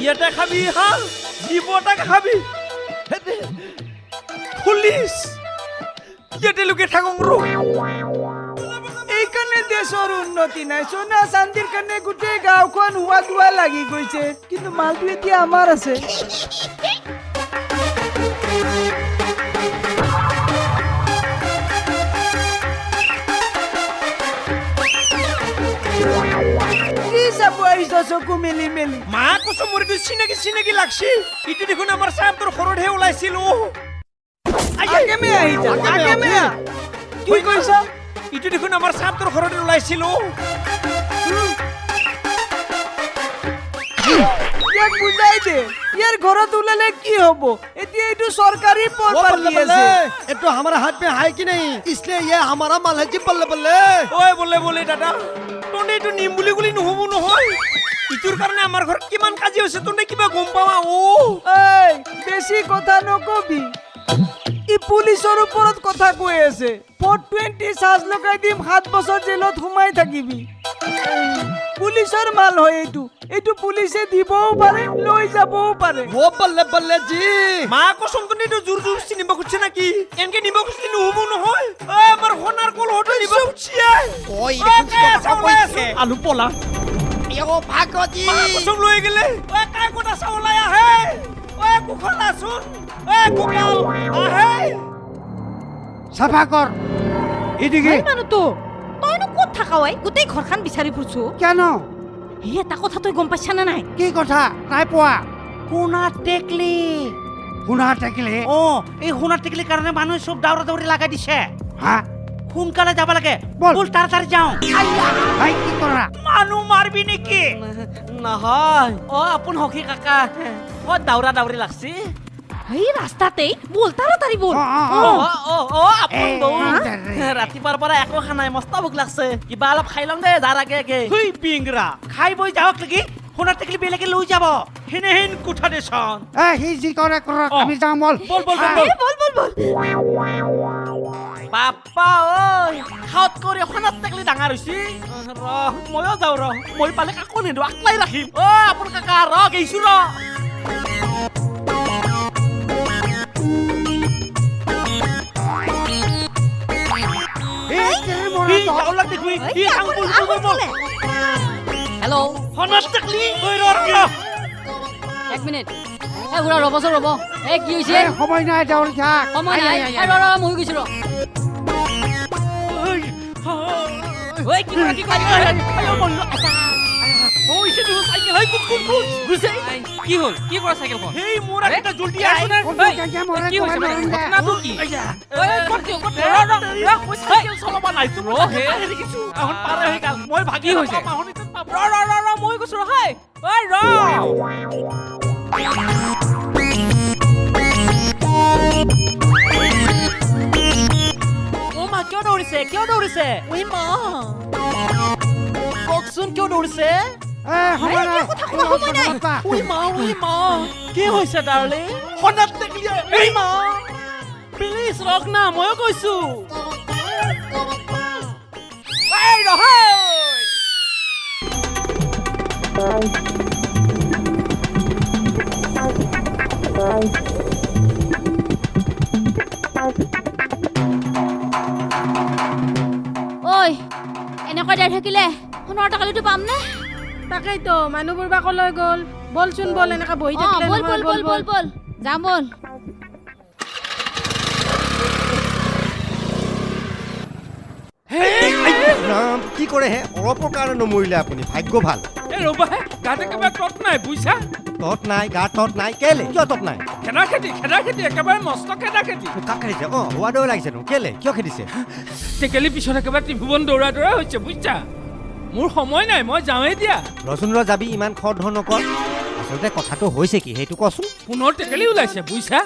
ইয়াতে খাবি হা জীবটাকে খাবি পুলিশ ইয়াতে লুকে থাকং ৰ এইখানে দেশৰ উন্নতি নাই সোনা চান্দিৰ কাৰণে গোটেই গাঁওখন হোৱা দোৱা লাগি গৈছে কিন্তু মালটো এতিয়া আমাৰ আছে কি চাব আহিছ চকু মেলি মেলি মা কসম মোৰ চিনাকি লাগছি ইটো দেখোন আমাৰ সাহেব তোৰ ঘৰতহে ওলাইছিল আগে মে আহি যা আগে মে কি কৈছ ইটো দেখোন আমাৰ সাহেব তোৰ ঘৰতে ওলাইছিল ইয়াক বুজাই দে ইয়াৰ ঘৰত ওলালে কি হ'ব এতিয়া এইটো চৰকাৰী পদ পালি আছে ये तो हमारा हाथ में है कि नहीं इसलिए ये हमारा माल है जी बल्ले बल्ले ওই বলে দাদা তোনে এইটো নিম বুলি গুলি নহব নহয় ইটোৰ কাৰণে আমাৰ ঘৰত কিমান কাজি হৈছে তোনে কিবা গম পাৱা এই বেছি কথা নকবি ই পুলিচৰ ওপৰত কথা কৈ আছে 420 চাৰ্জ লগাই দিম 7 বছৰ জেলত সোমাই থাকিবি পুলিচৰ মাল হয় এইটো পুলিচে দিবও পাৰে লৈ যাবও পাৰে वो बल्ले बल्ले जी মা কসম তোনে এইটো জোৰ চিনিব খুজিছে নাকি এনকে নিব খুজিলে নহব নহয় ঐ আমাৰ সোণাৰ কল হটো নিব খুজিছে ओए আলু পলা यो भागो जी মা কসম লৈ গেলে ঐ কাই কোটা চাওলাই আহে ঐ কুখলা শুন ঐ কুকাল আহে सफा कर এদিকে মানুহ তো তইনো ক'ত থাকা ঐ গোটেই ঘৰখন বিচাৰি ফুৰছো কেন এই এটা কথা তই গম পাইছা না নাই কি কথা নাই পোৱা সোণা টেকলি শুনা থাকিলে অ এই সোণা টেকলিৰ কাৰণে মানুহে চব দাউৰা দাউৰি লগাই দিছে হা সোনকালে যাব লাগে বল। বল তাড়াতাড়ি যাওঁ ভাই কি কৰা মানুহ মাৰবি নেকি নহয় অ আপোন হকি কাকা অ দাউৰা দাউৰি লাগছি এই ৰাস্তাতে বল তাড়াতাড়ি বল আপোন এই, বৌ দে। ৰাতিপুৱাৰ পৰা একো খা নাই মস্ত ভোক লাগছে কিবা অলপ খাই লওঁ দে যাৰ আগে আগে হুই পিংৰা খাই বৈ যাওক নেকি সোণা টেকলি বেলেগে লৈ যাব হেনেহেন কোঠা দেচোন এ সি যি কৰে কৰক আমি যাওঁ বল বল বাপ্পা ঐ খাওঁত কৰি সোণা টেকলি ডাঙৰ হৈছি ৰ ময়ো যাওঁ ৰ মই পালে কাকো নিদিওঁ আকলাই ৰাখিম অ আপোন কাকা ৰ গৈছো ৰ এই তেৰে মৰা হি তই। যাওলা দেখুই হি আং বল হেল্ল' হনাত টাকলি ঐ ৰ এক মিনিট এই বুঢ়া ৰ'বচোন ৰ'ব এই কি হৈছে এই সময় নাই দৌৰি থাক সময় নাই মই গৈছো ৰ ঐ কি আয়ো মন ঐ সিটো সাইকেল হাই কুট গুছে কি হ'ল কি কৰা চাইকেলখন হেই মোর একটা জলদি আসো না কি হৈছে ঘটনাটো কি আইয়া মই চাইকেল চলাব নাই তো ৰ হে দেখিছো এখন পাৰে হৈ গল মই ভাগি হৈছে? মাহনিতে পাব ৰ মই কৈছো ৰ হাই ঐ ৰ ও মা কিয় দৌৰিছে ঐ মা কওকচোন কিয় দৌৰিছে সময় নাই ঐ মা কি হৈছে ডাৰ্লিং হঠাৎ দেখলি এই মা প্লিজ ৰখ না ময়ো কৈছো এই ৰহাই ঐ এনেকৈ যাই থাকিলে সোণৰ টাকালিটো পাম নে তাকেইতো মানুহবোৰ বা কলৈ গ'ল বলচোন বল এনেকা বহি থাকিলে বল নহয়, বল বল বল বল যাম বল ৰাম কি কৰে হে অলপৰ কাৰণে নমৰিলে আপুনি ভাগ্য ভাল এ ৰবা গাতে কিবা টট নাই বুইছা তত নাই গা তত নাই কেলে কিয় তত নাই খেদা খেতি একেবাৰে মস্ত খেদা খেতি কাক খেদিছে হোৱা দৌৰ লাগিছে কেলে কিয় খেদিছে টেকেলি পিছত একেবাৰে ত্ৰিভুৱন দৌৰা হৈছে বুইছা মোৰ সময় নাই মই যাওঁৱেই দিয়া ৰচোন ৰ যাবি ইমান খৰ ধৰ নকৰ আচলতে কথাটো হৈছে কি সেইটো কচোন পুনৰ টেকেলি ওলাইছে বুইছা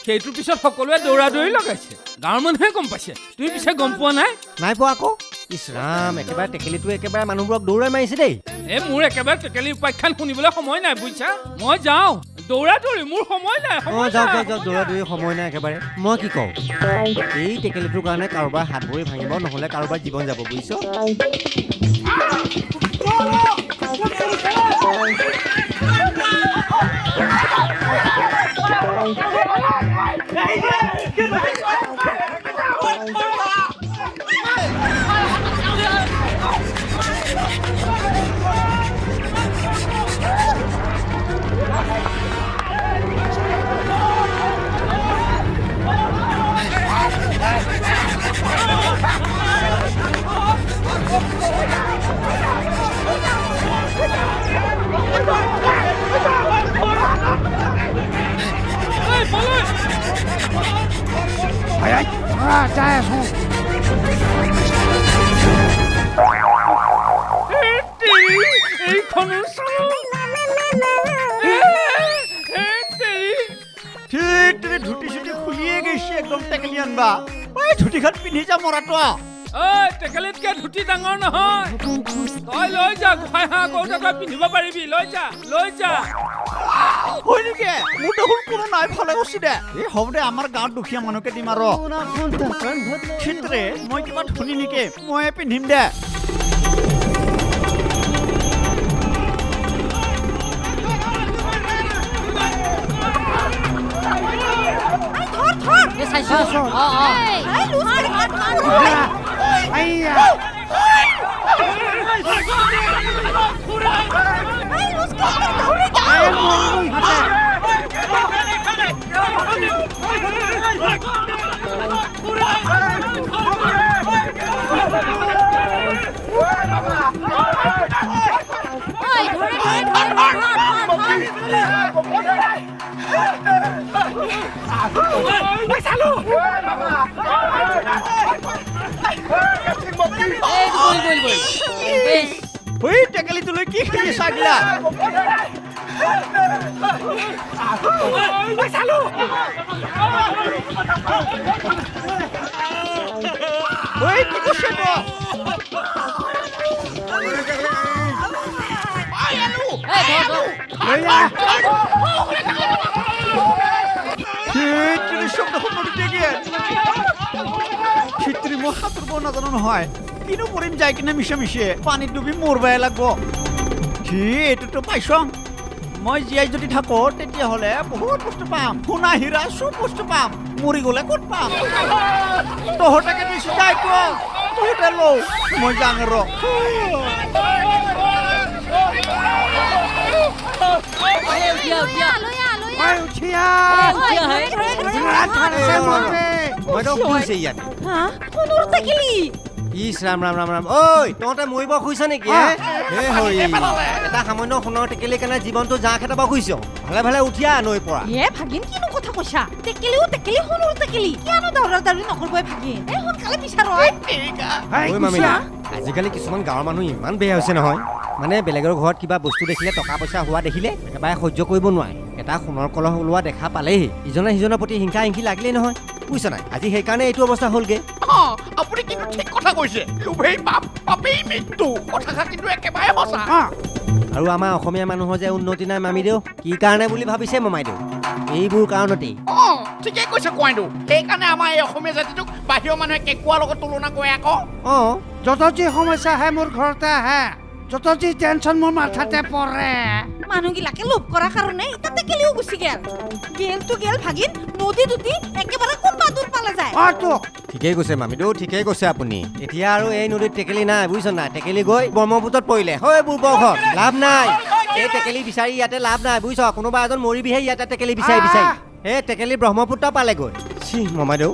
সেইটোৰ পিছত সকলোৱে দৌৰা লগাইছে গাঁৱৰ মানুহে গম পাইছে তুমি পিছে গম পোৱা নাই নাই পোৱা আকৌ ইছ ৰাম একেবাৰে টেকেলিটো একেবাৰে মানুহবোৰক দৌৰাই মাৰিছে দেই এ মোৰ একেবাৰে টেকেলি উপাখ্যান শুনিবলৈ সময় নাই বুইছা মই যাওঁ দৌৰা মোৰ সময় নাই যাওক দৌৰা দৌৰি সময় নাই একেবাৰে মই কি কওঁ এই টেকেলিটোৰ কাৰণে কাৰোবাৰ হাত ভৰি ভাঙিব নহ'লে কাৰোবাৰ জীৱন যাব বুজিছ এইখনো চালো ঠিক তেনে ধুতি চুটি খুলিয়ে গৈছে একদম টেকেলি আনবা এই ধুতিখন পিন্ধি যা মৰাটো ঐ টেকেলিতকে ধুতি ডাঙৰ নহয় তই লৈ যা গোসাঁই হাঁহ কওঁতে তই পিন্ধিব পাৰিবি লৈ যা হয় নেকি মোৰ দেখোন কোনো নাই ভালে গৈছি দে এই হ'ব দে আমাৰ গাঁৱত দুখীয়া মানুহকে দিম আৰু চিত্ৰে মই কিবা ধনী নেকি ময়ে পিন্ধিম দে ওই টেকেলিটো লৈ কি খেলি চাগিলা ওই কি করছে তো চিত্ৰী মই সাঁতুৰিব নাজানো নহয় কিনো কৰিম যাই কিনে মিছা মিছে পানীত ডুবি মৰবাই লাগব সি এইটোতো পাইছ মই জীয়াই যদি থাকো তেতিয়াহ'লে বহুত বস্তু পাম সোণা হীৰা চব বস্তু পাম মৰি গ'লে ক'ত পাম তহঁতাকে দিছো যাই তো তহঁতে লও মই যাং ৰ ইছ ৰাম ৰাম ৰাম ৰাম ঐ তহঁতে মৰিব খুজিছ নেকি এটা সামান্য সোণৰ টেকেলি কাৰণে জীৱনটো জাঁ খেদাব খুজিছ ভালে ভালে উঠিয়া নৈ পৰা ভাগিন কিনো কথা কৈছা টেকেলিও টেকেলি সোণৰ টেকেলি কিয়নো দৌৰা দৌৰি নকৰিবই ভাগিন সোনকালে বিচাৰ আজিকালি কিছুমান গাঁৱৰ মানুহ ইমান বেয়া হৈছে নহয় মানে বেলেগৰ ঘৰত কিবা বস্তু দেখিলে টকা পইচা হোৱা দেখিলে একেবাৰে সহ্য কৰিব নোৱাৰে এটা সোণৰ কলহ ওলোৱা দেখা পালেই ইজনে সিজনৰ প্ৰতি হিংসা হিংসি লাগিলেই নহয় বুজিছ নাই আজি সেইকাৰণে এইটো অৱস্থা হ'লগে আপুনি কিন্তু ঠিক কথা কৈছে লোভেই পাপ পাপেই মৃত্যু কথাষাৰ কিন্তু একেবাৰে সঁচা আৰু আমাৰ অসমীয়া মানুহৰ যে উন্নতি নাই মামীদেউ কি কাৰণে বুলি ভাবিছে মমাইদেউ এইবোৰ কাৰণতেই ঠিকেই কৈছে কোৱাইদেউ সেইকাৰণে আমাৰ এই অসমীয়া জাতিটোক বাহিৰৰ মানুহে কেঁকুৱাৰ লগত তুলনা কৰে আকৌ যত যি সমস্যা আহে মোৰ ঘৰতে আহে যত যি টেনচন মোৰ মাথাতে পৰে মানুহগিলাকে লোভ কৰাৰ কাৰণে এতিয়া টেকেলিও গুচি গেল গেলটো গেল ভাগিন নদী দুটি একেবাৰে কোনবা দূৰ পালে যায় ঠিকেই কৈছে মামীদেউ ঠিকেই কৈছে আপুনি এতিয়া আৰু এই নদীত টেকেলি নাই বুজিছ নাই টেকেলি গৈ ব্ৰহ্মপুত্ৰত পৰিলে হয় বুৰ্বকত লাভ নাই এই টেকেলি বিচাৰি ইয়াতে লাভ নাই বুজিছ কোনোবা এজন মৰিবিহে ইয়াতে টেকেলি বিচাৰি এই টেকেলি ব্ৰহ্মপুত্ৰ পালেগৈ চি মমাইদেউ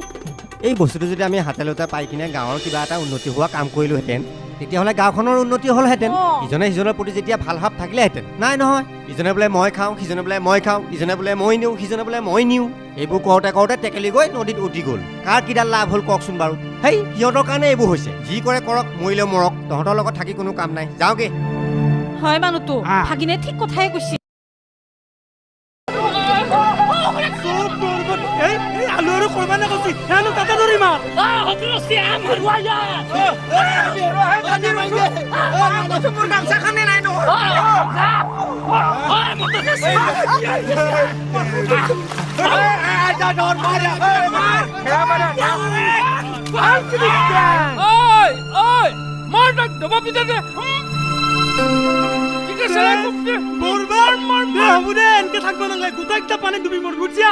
এই বস্তুটো যদি আমি হাতে লতে পাই কিনে গাঁৱৰ কিবা এটা উন্নতি হোৱা কাম কৰিলোহেঁতেন তেতিয়াহ'লে গাঁওখনৰ উন্নতি হ'লহেঁতেন ইজনে সিজনৰ প্ৰতি যেতিয়া ভাল ভাৱ থাকিলেহেঁতেন নাই নহয় ইজনে বোলে মই খাওঁ সিজনে বোলে মই খাওঁ ইজনে বোলে মই নিওঁ সিজনে বোলে মই নিওঁ এইবোৰ কৰোঁতে কৰোঁতে টেকেলি গৈ নদীত উটি গ'ল কাৰ কিডাল লাভ হ'ল কওকচোন বাৰু হেই সিহঁতৰ কাৰণে এইবোৰ হৈছে যি কৰে কৰক মৰিলেও মৰক তহঁতৰ লগত থাকি কোনো কাম নাই যাওঁগে হয় মানুহটো ভাগিনে ঠিক কথাই কৈছে আলু আৰু কৰবা নে কৈছি হেনো তাতে ধৰি মাৰ মাৰ তাক দবা পিতে বৰবাৰ মাৰ হ'ব দে এনেকে থাকিব নালাগে গোটেইটা পানী ডুবি মোৰ বুজিয়া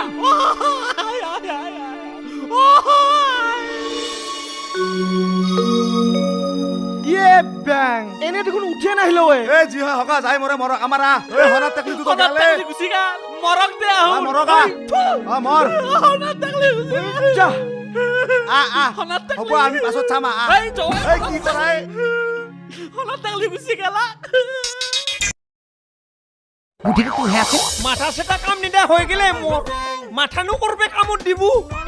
ইয়ে ব্যাং এনে দেখোন উঠে নাহিল ওই এ জি হয় হকা যাই মরে মর আমারা ওই হনাত তাকলি তো গেলে গুচি গেল মৰক দে মৰগা মৰ যা আ হব আমি পাছত চাম এই কি কৰাই গুচি গেলা বুদ্ধিটো তোৰহে আছে মাথা চেটা কাম নিদা হৈ গেলে মোৰ মাথানো কৰবে কামত দিব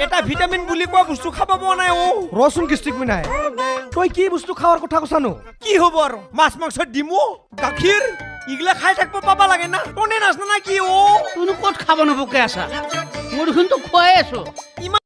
এটা ভিটামিন বুলি কোৱা বস্তু খাব পোৱা নাই অ ৰসুন কিস্তিক মিনাই তই কি বস্তু খাওয়াৰ কথা কছানো কি হ'ব আৰু মাছ মাংস ডিমু গাখীৰ ইগলা খাই থাকিব পাবা লাগে না কোনে নাচনা না কি অ তুনো ক'ত খাব নপকে আছা মোৰ দেখোন তো খুৱাই আছো ইমান